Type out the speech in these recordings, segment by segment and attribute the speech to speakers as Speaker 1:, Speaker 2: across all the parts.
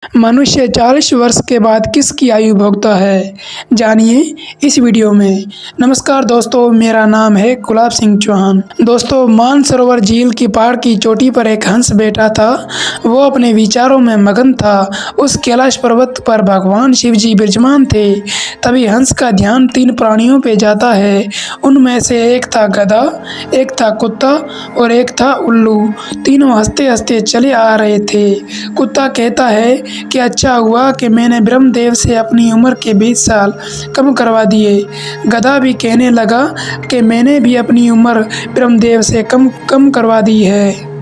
Speaker 1: मनुष्य 40 वर्ष के बाद किसकी आयु भोगता है, जानिए इस वीडियो में। नमस्कार दोस्तों, मेरा नाम है गुलाब सिंह चौहान। दोस्तों, मानसरोवर झील की पहाड़ की चोटी पर एक हंस बैठा था। वो अपने विचारों में मगन था। उस कैलाश पर्वत पर भगवान शिव जी विराजमान थे। तभी हंस का ध्यान 3 प्राणियों पे जाता है। उनमें से एक था गधा, एक था कुत्ता और एक था उल्लू। तीनों हंसते हंसते चले आ रहे थे। कुत्ता कहता है कि अच्छा हुआ कि मैंने ब्रह्मदेव से अपनी उम्र के 20 साल कम करवा दिए। गधा भी कहने लगा कि मैंने भी अपनी उम्र ब्रह्मदेव से कम करवा दी है।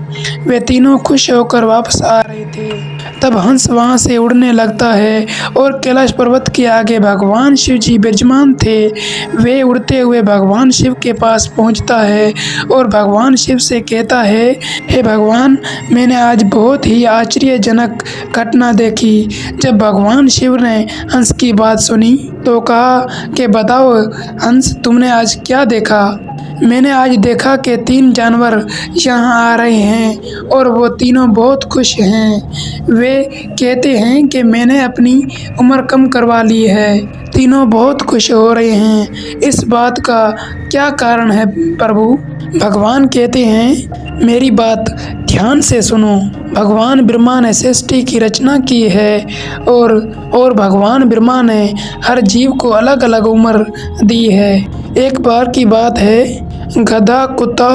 Speaker 1: वे तीनों खुश होकर वापस आ रहे थे। तब हंस वहां से उड़ने लगता है और कैलाश पर्वत के आगे भगवान शिव जी विराजमान थे। वे उड़ते हुए भगवान शिव के पास पहुंचता है और भगवान शिव से कहता है, हे भगवान, मैंने आज बहुत ही आश्चर्यजनक घटना देखी। जब भगवान शिव ने हंस की बात सुनी तो कहा कि बताओ हंस, तुमने आज क्या देखा? मैंने आज देखा कि 3 जानवर यहाँ आ रहे हैं और वो तीनों बहुत खुश हैं। वे कहते हैं कि मैंने अपनी उम्र कम करवा ली है। तीनों बहुत खुश हो रहे हैं। इस बात का क्या कारण है प्रभु? भगवान कहते हैं, मेरी बात ध्यान से सुनो। भगवान ब्रह्मा ने सृष्टि की रचना की है और भगवान ब्रह्मा ने हर जीव को अलग अलग उम्र दी है। एक बार की बात है, गधा, कुत्ता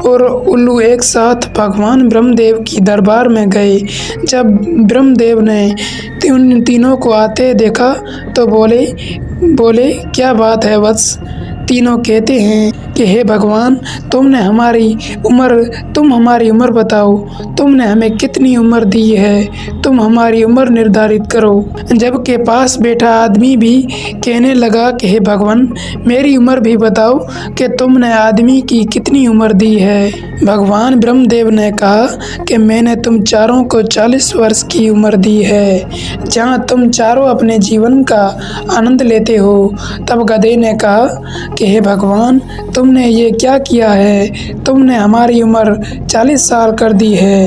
Speaker 1: और उल्लू एक साथ भगवान ब्रह्मदेव की दरबार में गए। जब ब्रह्मदेव ने तीनों को आते देखा तो बोले क्या बात है वत्स? तीनों कहते हैं कि हे भगवान, तुम हमारी उम्र बताओ। तुमने हमें कितनी उम्र दी है? तुम हमारी उम्र निर्धारित करो। जबकि पास बैठा आदमी भी कहने लगा कि हे भगवान, मेरी उम्र भी बताओ कि तुमने आदमी की कितनी उम्र दी है। भगवान ब्रह्मदेव ने कहा कि मैंने तुम चारों को 40 वर्ष की उम्र दी है, जहाँ तुम चारों अपने जीवन का आनंद लेते हो। तब गधे ने कहा कि हे भगवान, तुमने ये क्या किया है? तुमने हमारी उम्र 40 साल कर दी है।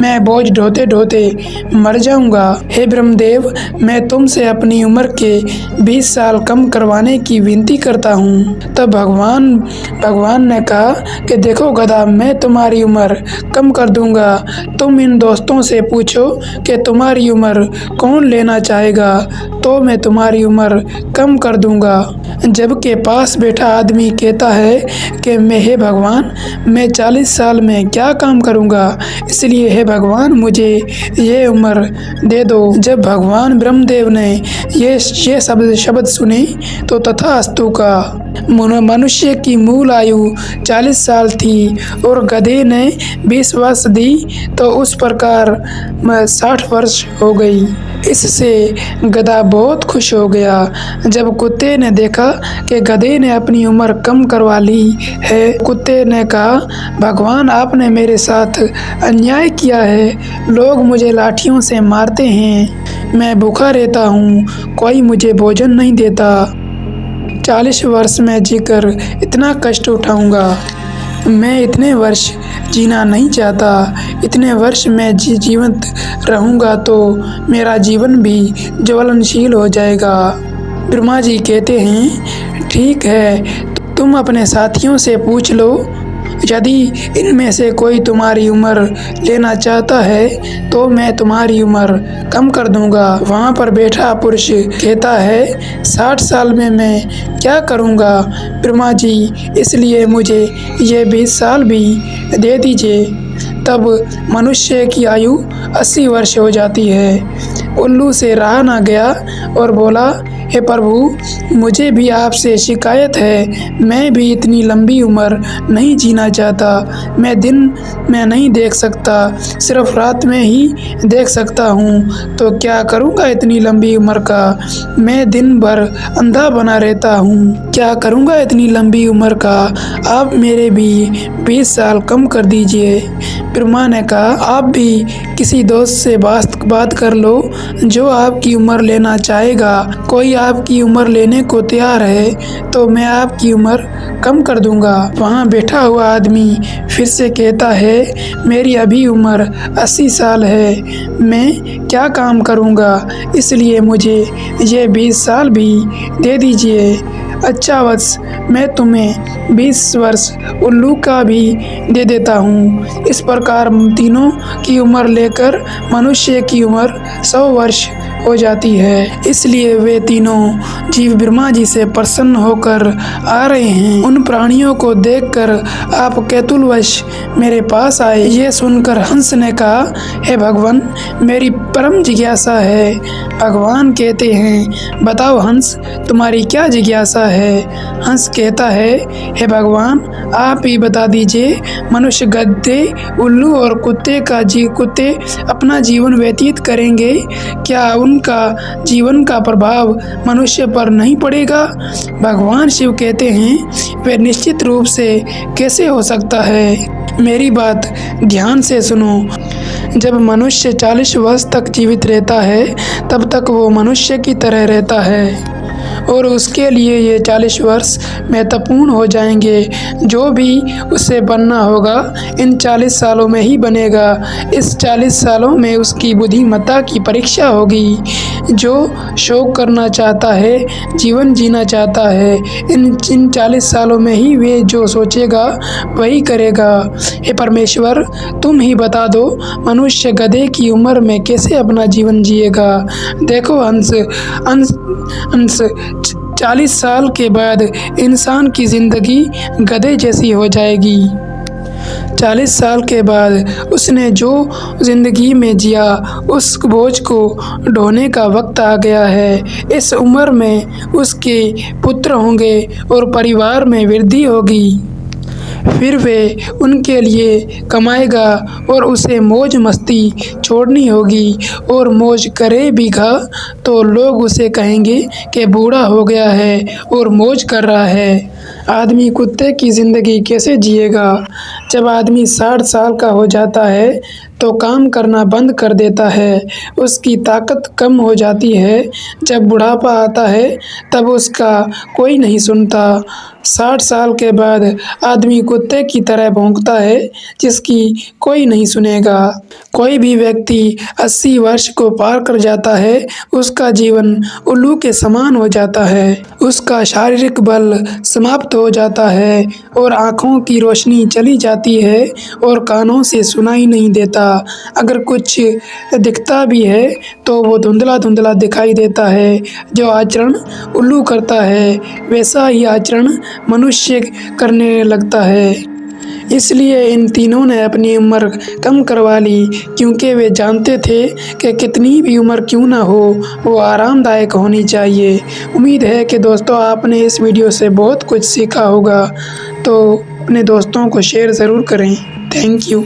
Speaker 1: मैं बोझ ढोते ढोते मर जाऊंगा। हे ब्रह्मदेव, मैं तुमसे अपनी उम्र के 20 साल कम करवाने की विनती करता हूँ। तब भगवान ने कहा कि देखो गधा, मैं तुम्हारी उम्र कम कर दूंगा। तुम इन दोस्तों से पूछो कि तुम्हारी उम्र कौन लेना चाहेगा, तो मैं तुम्हारी उम्र कम कर दूंगा। जबकि पास बैठा आदमी कहता है कि हे भगवान, मैं 40 साल में क्या काम करूंगा, इसलिए हे भगवान, मुझे ये उम्र दे दो। जब भगवान ब्रह्मदेव ने ये शब्द सुने तो तथास्तु का। मनुष्य की मूल आयु 40 साल थी और गधे ने 20 वर्ष दी तो उस प्रकार 60 वर्ष हो गई। इससे गधा बहुत खुश हो गया। जब कुत्ते ने देखा कि गधे ने अपनी उम्र कम करवा ली है, कुत्ते ने कहा, भगवान, आपने मेरे साथ अन्याय किया है। लोग मुझे लाठियों से मारते हैं, मैं भूखा रहता हूँ, कोई मुझे भोजन नहीं देता। 40 वर्ष में जीकर इतना कष्ट उठाऊंगा। मैं इतने वर्ष जीना नहीं चाहता। इतने वर्ष मैं जीवंत रहूंगा तो मेरा जीवन भी ज्वलनशील हो जाएगा। ब्रह्मा जी कहते हैं, ठीक है, तुम अपने साथियों से पूछ लो। यदि इनमें से कोई तुम्हारी उम्र लेना चाहता है तो मैं तुम्हारी उम्र कम कर दूंगा। वहाँ पर बैठा पुरुष कहता है, 60 साल में मैं क्या करूँगा ब्रह्मा जी, इसलिए मुझे ये 20 साल भी दे दीजिए। तब मनुष्य की आयु 80 वर्ष हो जाती है। उल्लू से रहा ना गया और बोला, हे प्रभु, मुझे भी आपसे शिकायत है। मैं भी इतनी लंबी उम्र नहीं जीना चाहता। मैं दिन में नहीं देख सकता, सिर्फ रात में ही देख सकता हूँ। तो क्या करूँगा इतनी लंबी उम्र का? मैं दिन भर अंधा बना रहता हूँ। क्या करूँगा इतनी लंबी उम्र का? आप मेरे भी 20 साल कम कर दीजिए। ब्रह्मा ने कहा, आप भी किसी दोस्त से बात कर लो जो आपकी उम्र लेना चाहेगा। कोई आपकी उम्र लेने को तैयार है तो मैं आपकी उम्र कम कर दूंगा। वहाँ बैठा हुआ आदमी फिर से कहता है, मेरी अभी उम्र 80 साल है, मैं क्या काम करूँगा, इसलिए मुझे ये 20 साल भी दे दीजिए। अच्छा वत्स, मैं तुम्हें 20 वर्ष उल्लू का भी दे देता हूँ। इस प्रकार तीनों की उम्र लेकर मनुष्य की उम्र 100 वर्ष हो जाती है। इसलिए वे तीनों जीव ब्रह्मा जी से प्रसन्न होकर आ रहे हैं। उन प्राणियों को देखकर आप कैतुलवश मेरे पास आए। ये सुनकर हंस ने कहा, हे भगवान, मेरी परम जिज्ञासा है। भगवान कहते हैं, बताओ हंस, तुम्हारी क्या जिज्ञासा है। हंस कहता है, हे भगवान, आप ही बता दीजिए, मनुष्य, गधे, उल्लू और कुत्ते अपना जीवन व्यतीत करेंगे, क्या उनका जीवन का प्रभाव मनुष्य पर नहीं पड़ेगा। भगवान शिव कहते हैं, वे निश्चित रूप से कैसे हो सकता है। मेरी बात ध्यान से सुनो। जब मनुष्य 40 वर्ष तक जीवित रहता है तब तक वो मनुष्य की तरह रहता है और उसके लिए ये 40 वर्ष महत्वपूर्ण हो जाएंगे। जो भी उसे बनना होगा इन 40 सालों में ही बनेगा। इस 40 सालों में उसकी बुद्धिमत्ता की परीक्षा होगी। जो शोक करना चाहता है, जीवन जीना चाहता है, इन 40 सालों में ही वे जो सोचेगा वही करेगा। हे परमेश्वर, तुम ही बता दो, मनुष्य गधे की उम्र में कैसे अपना जीवन जिएगा। देखो हंस, 40 साल के बाद इंसान की ज़िंदगी गधे जैसी हो जाएगी। 40 साल के बाद उसने जो ज़िंदगी में जिया उस बोझ को ढोने का वक्त आ गया है। इस उम्र में उसके पुत्र होंगे और परिवार में वृद्धि होगी। फिर वे उनके लिए कमाएगा और उसे मौज मस्ती छोड़नी होगी। और मौज करे भी तो लोग उसे कहेंगे कि बूढ़ा हो गया है और मौज कर रहा है। आदमी कुत्ते की ज़िंदगी कैसे जिएगा। जब आदमी 60 साल का हो जाता है तो काम करना बंद कर देता है, उसकी ताकत कम हो जाती है। जब बुढ़ापा आता है तब उसका कोई नहीं सुनता। 60 साल के बाद आदमी कुत्ते की तरह भौंकता है, जिसकी कोई नहीं सुनेगा। कोई भी व्यक्ति 80 वर्ष को पार कर जाता है, उसका जीवन उल्लू के समान हो जाता है। उसका शारीरिक बल समाप्त हो जाता है और आँखों की रोशनी चली जाती है और कानों से सुनाई नहीं देता। अगर कुछ दिखता भी है तो वो धुंधला दिखाई देता है। जो आचरण उल्लू करता है वैसा ही आचरण मनुष्य करने लगता है। इसलिए इन तीनों ने अपनी उम्र कम करवा ली, क्योंकि वे जानते थे कि कितनी भी उम्र क्यों ना हो, वो आरामदायक होनी चाहिए। उम्मीद है कि दोस्तों आपने इस वीडियो से बहुत कुछ सीखा होगा, तो अपने दोस्तों को शेयर ज़रूर करें। Thank you.